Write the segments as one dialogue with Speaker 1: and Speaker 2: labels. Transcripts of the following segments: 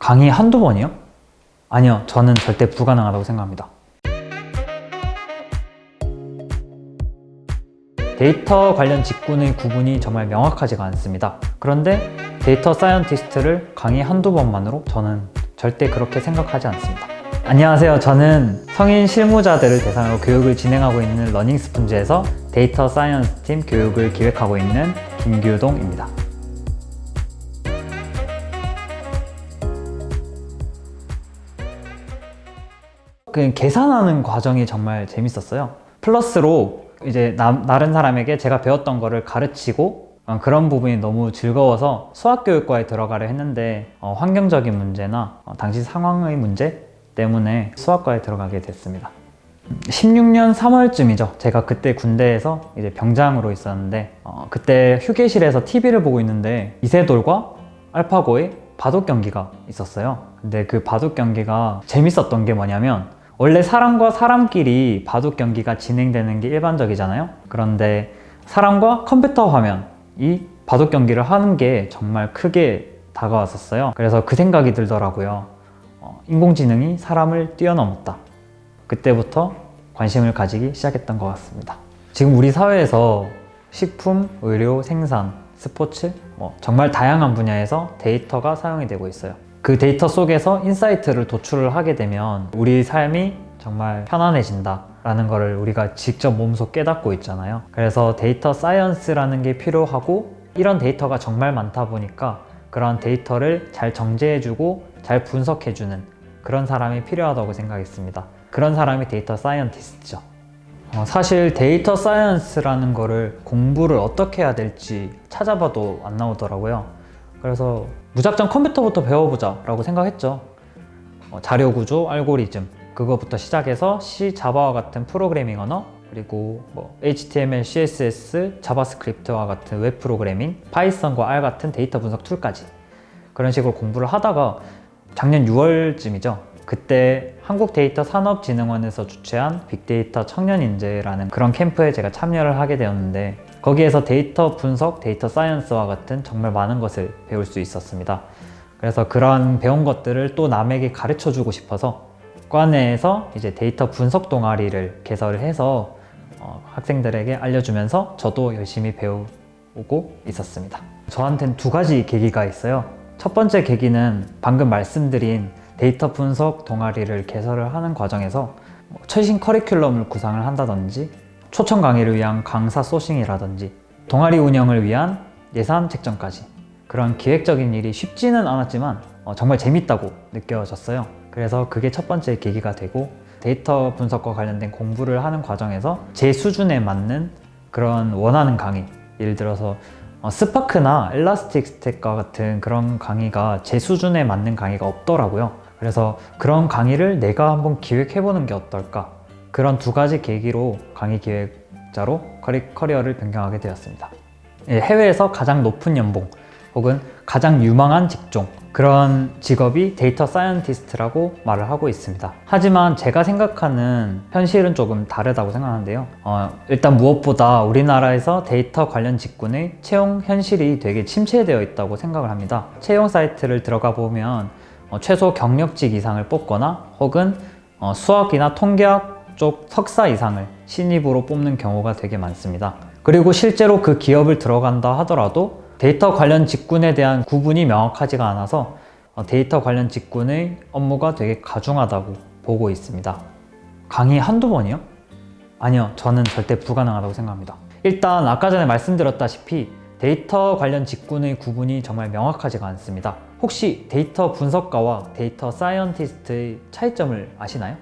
Speaker 1: 강의 한두 번이요? 아니요, 저는 절대 불가능하다고 생각합니다. 데이터 관련 직군의 구분이 정말 명확하지가 않습니다. 그런데 데이터 사이언티스트를 강의 한두 번만으로 저는 절대 그렇게 생각하지 않습니다. 안녕하세요. 저는 성인 실무자들을 대상으로 교육을 진행하고 있는 러닝스푼즈에서 데이터 사이언스 팀 교육을 기획하고 있는 김규동입니다. 그 계산하는 과정이 정말 재밌었어요. 플러스로 이제 다른 사람에게 제가 배웠던 거를 가르치고 그런 부분이 너무 즐거워서 수학교육과에 들어가려 했는데 환경적인 문제나 당시 상황의 문제 때문에 수학과에 들어가게 됐습니다. 16년 3월쯤이죠. 제가 그때 군대에서 이제 병장으로 있었는데 그때 휴게실에서 TV를 보고 있는데 이세돌과 알파고의 바둑 경기가 있었어요. 근데 그 바둑 경기가 재밌었던 게 뭐냐면 원래 사람과 사람끼리 바둑 경기가 진행되는 게 일반적이잖아요. 그런데 사람과 컴퓨터 화면이 바둑 경기를 하는 게 정말 크게 다가왔었어요. 그래서 그 생각이 들더라고요. 인공지능이 사람을 뛰어넘었다. 그때부터 관심을 가지기 시작했던 것 같습니다. 지금 우리 사회에서 식품, 의료, 생산, 스포츠 정말 다양한 분야에서 데이터가 사용이 되고 있어요. 그 데이터 속에서 인사이트를 도출을 하게 되면 우리 삶이 정말 편안해진다 라는 거를 우리가 직접 몸소 깨닫고 있잖아요. 그래서 데이터 사이언스라는 게 필요하고 이런 데이터가 정말 많다 보니까 그런 데이터를 잘 정제해주고 잘 분석해주는 그런 사람이 필요하다고 생각했습니다. 그런 사람이 데이터 사이언티스트죠. 사실 데이터 사이언스라는 거를 공부를 어떻게 해야 될지 찾아봐도 안 나오더라고요. 그래서 무작정 컴퓨터부터 배워보자 라고 생각했죠. 자료구조, 알고리즘 그거부터 시작해서 C, 자바와 같은 프로그래밍 언어, 그리고 HTML, CSS, 자바스크립트와 같은 웹 프로그래밍, 파이썬과 R 같은 데이터 분석 툴까지 그런 식으로 공부를 하다가 작년 6월쯤이죠. 그때 한국데이터산업진흥원에서 주최한 빅데이터 청년인재라는 그런 캠프에 제가 참여를 하게 되었는데 거기에서 데이터 분석, 데이터 사이언스와 같은 정말 많은 것을 배울 수 있었습니다. 그래서 그런 배운 것들을 또 남에게 가르쳐 주고 싶어서 과내에서 이제 데이터 분석 동아리를 개설을 해서 학생들에게 알려주면서 저도 열심히 배우고 있었습니다. 저한테는 두 가지 계기가 있어요. 첫 번째 계기는 방금 말씀드린 데이터 분석 동아리를 개설을 하는 과정에서 최신 커리큘럼을 구상을 한다든지 초청 강의를 위한 강사 소싱이라든지 동아리 운영을 위한 예산 책정까지 그런 기획적인 일이 쉽지는 않았지만 정말 재밌다고 느껴졌어요. 그래서 그게 첫 번째 계기가 되고 데이터 분석과 관련된 공부를 하는 과정에서 제 수준에 맞는 그런 원하는 강의, 예를 들어서 스파크나 엘라스틱 스택과 같은 그런 강의가 제 수준에 맞는 강의가 없더라고요. 그래서 그런 강의를 내가 한번 기획해보는 게 어떨까? 그런 두 가지 계기로 강의 기획자로 커리어를 변경하게 되었습니다. 해외에서 가장 높은 연봉 혹은 가장 유망한 직종 그런 직업이 데이터 사이언티스트라고 말을 하고 있습니다. 하지만 제가 생각하는 현실은 조금 다르다고 생각하는데요. 일단 무엇보다 우리나라에서 데이터 관련 직군의 채용 현실이 되게 침체되어 있다고 생각을 합니다. 채용 사이트를 들어가 보면 최소 경력직 이상을 뽑거나 혹은 수학이나 통계학 쪽 석사 이상을 신입으로 뽑는 경우가 되게 많습니다. 그리고 실제로 그 기업을 들어간다 하더라도 데이터 관련 직군에 대한 구분이 명확하지가 않아서 데이터 관련 직군의 업무가 되게 가중하다고 보고 있습니다. 강의 한두 번이요? 아니요, 저는 절대 불가능하다고 생각합니다. 일단 아까 전에 말씀드렸다시피 데이터 관련 직군의 구분이 정말 명확하지가 않습니다. 혹시 데이터 분석가와 데이터 사이언티스트의 차이점을 아시나요?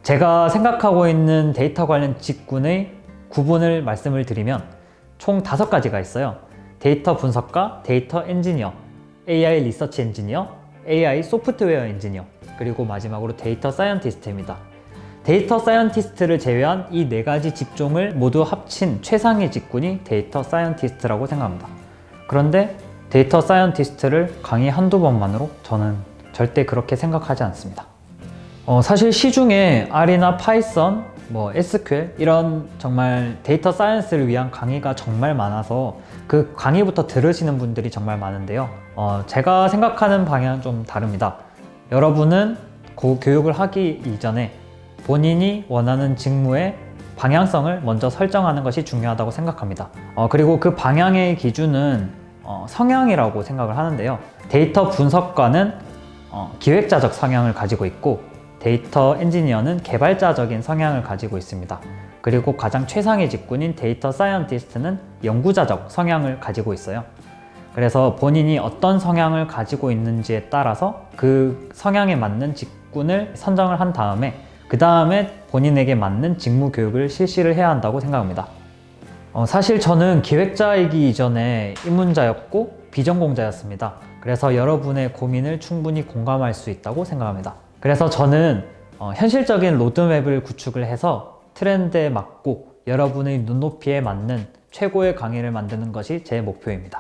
Speaker 1: 제가 생각하고 있는 데이터 관련 직군의 구분을 말씀을 드리면 총 5가지가 있어요. 데이터 분석가, 데이터 엔지니어, AI 리서치 엔지니어, AI 소프트웨어 엔지니어, 그리고 마지막으로 데이터 사이언티스트입니다. 데이터 사이언티스트를 제외한 이 4가지 직종을 모두 합친 최상의 직군이 데이터 사이언티스트라고 생각합니다. 그런데 데이터 사이언티스트를 강의 한두 번만으로 저는 절대 그렇게 생각하지 않습니다. 사실 시중에 R이나 파이썬, SQL 이런 정말 데이터 사이언스를 위한 강의가 정말 많아서 그 강의부터 들으시는 분들이 정말 많은데요. 제가 생각하는 방향은 좀 다릅니다. 여러분은 교육을 하기 이전에 본인이 원하는 직무의 방향성을 먼저 설정하는 것이 중요하다고 생각합니다. 그리고 그 방향의 기준은 성향이라고 생각을 하는데요. 데이터 분석관은 기획자적 성향을 가지고 있고, 데이터 엔지니어는 개발자적인 성향을 가지고 있습니다. 그리고 가장 최상의 직군인 데이터 사이언티스트는 연구자적 성향을 가지고 있어요. 그래서 본인이 어떤 성향을 가지고 있는지에 따라서 그 성향에 맞는 직군을 선정을 한 다음에 그 다음에 본인에게 맞는 직무 교육을 실시를 해야 한다고 생각합니다. 사실 저는 기획자이기 이전에 입문자였고 비전공자였습니다. 그래서 여러분의 고민을 충분히 공감할 수 있다고 생각합니다. 그래서 저는 현실적인 로드맵을 구축을 해서 트렌드에 맞고 여러분의 눈높이에 맞는 최고의 강의를 만드는 것이 제 목표입니다.